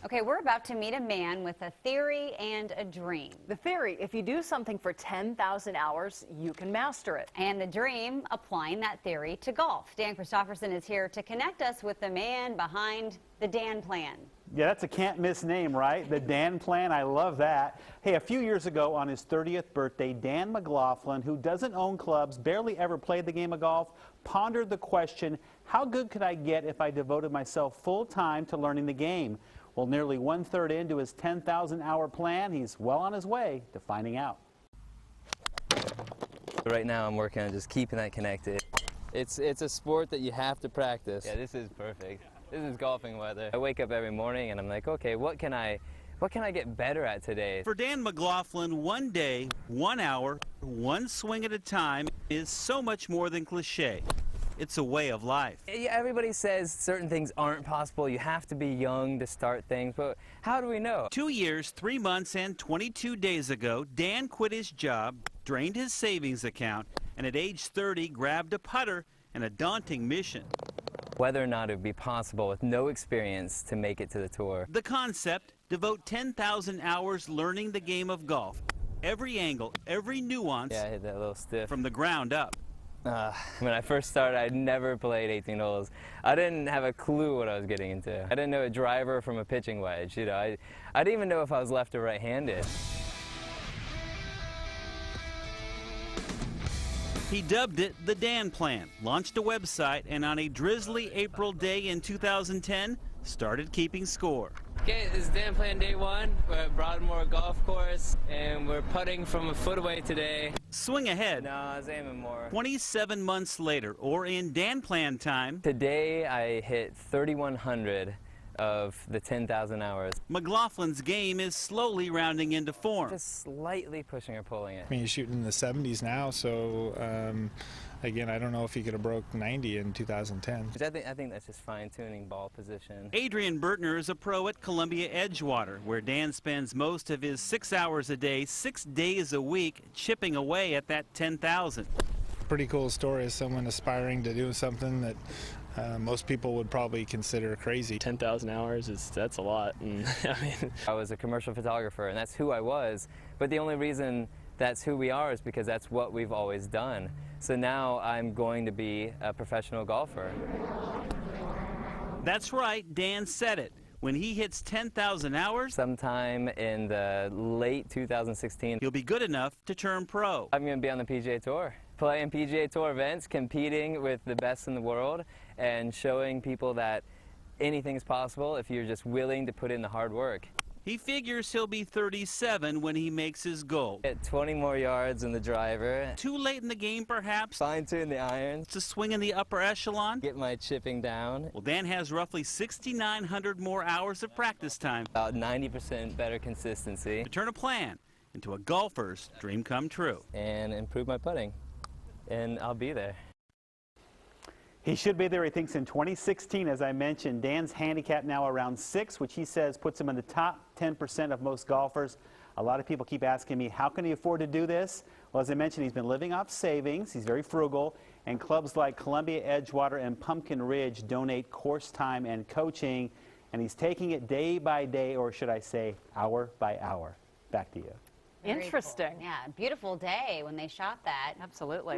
Okay, we're about to meet a man with a theory and a dream. The theory, if you do something for 10,000 hours, you can master it. And the dream, applying that theory to golf. Dan Christopherson is here to connect us with the man behind the Dan Plan. Yeah, that's a can't miss name, right? The Dan Plan, I love that. Hey, a few years ago on his 30th birthday, Dan McLaughlin, who doesn't own clubs, barely ever played the game of golf, pondered the question, how good could I get if I devoted myself full time to learning the game? Well, nearly 1/3 into his 10,000-hour plan, he's well on his way to finding out. Right now I'm working on just keeping that connected. It's a sport that you have to practice. Yeah, this is perfect. This is golfing weather. I wake up every morning and I'm like, okay, what can I get better at today? For Dan McLaughlin, one day, 1 hour, one swing at a time is so much more than cliche. It's a way of life. Everybody says certain things aren't possible. You have to be young to start things, but how do we know? 2 years, 3 months, and 22 days ago, Dan quit his job, drained his savings account, and at age 30 grabbed a putter and a daunting mission. Whether or not it would be possible with no experience to make it to the tour. The concept, devote 10,000 hours learning the game of golf. Every angle, every nuance. Yeah, I hit that little stiff. From the ground up. When I first started, I'd never played 18 holes. I didn't have a clue what I was getting into. I didn't know a driver from a pitching wedge. You know, I didn't even know if I was left or right-handed. He dubbed it the Dan Plan, launched a website, and on a drizzly April day in 2010, started keeping score. Okay, this is Dan Plan Day 1. We're at Broadmoor Golf Course, and we're putting from a foot away today. Swing ahead. No, I was aiming more. 27 months later, or in Dan Plan time. Today I hit 3,100 of the 10,000 hours. McLaughlin's game is slowly rounding into form. Just slightly pushing or pulling it. I mean, he's shooting in the 70s now, so again, I don't know if he could have broke 90 in 2010. I think that's just fine-tuning ball position. Adrian Bertner is a pro at Columbia Edgewater, where Dan spends most of his 6 hours a day, 6 days a week, chipping away at that 10,000. Pretty cool story as someone aspiring to do something that most people would probably consider crazy. 10,000 hours, that's a lot. And, I was a commercial photographer, and that's who I was, but the only reason that's who we are is because that's what we've always done. So now I'm going to be a professional golfer. That's right, Dan said it. When he hits 10,000 hours, sometime in the late 2016, he'll be good enough to turn pro. I'm going to be on the PGA Tour, playing PGA Tour events, competing with the best in the world, and showing people that anything's possible if you're just willing to put in the hard work. He figures he'll be 37 when he makes his goal. Get 20 more yards in the driver. Too late in the game, perhaps? Fine-tune the irons. To swing in the upper echelon? Get my chipping down. Well, Dan has roughly 6,900 more hours of practice time. About 90% better consistency. To turn a plan into a golfer's dream come true. And improve my putting. And I'll be there. He should be there, he thinks, in 2016, as I mentioned. Dan's handicap now around 6, which he says puts him in the top 10% of most golfers. A lot of people keep asking me, how can he afford to do this? Well, as I mentioned, he's been living off savings. He's very frugal. And clubs like Columbia Edgewater and Pumpkin Ridge donate course time and coaching. And he's taking it day by day, or should I say, hour by hour. Back to you. Interesting. Cool. Yeah, beautiful day when they shot that. Absolutely.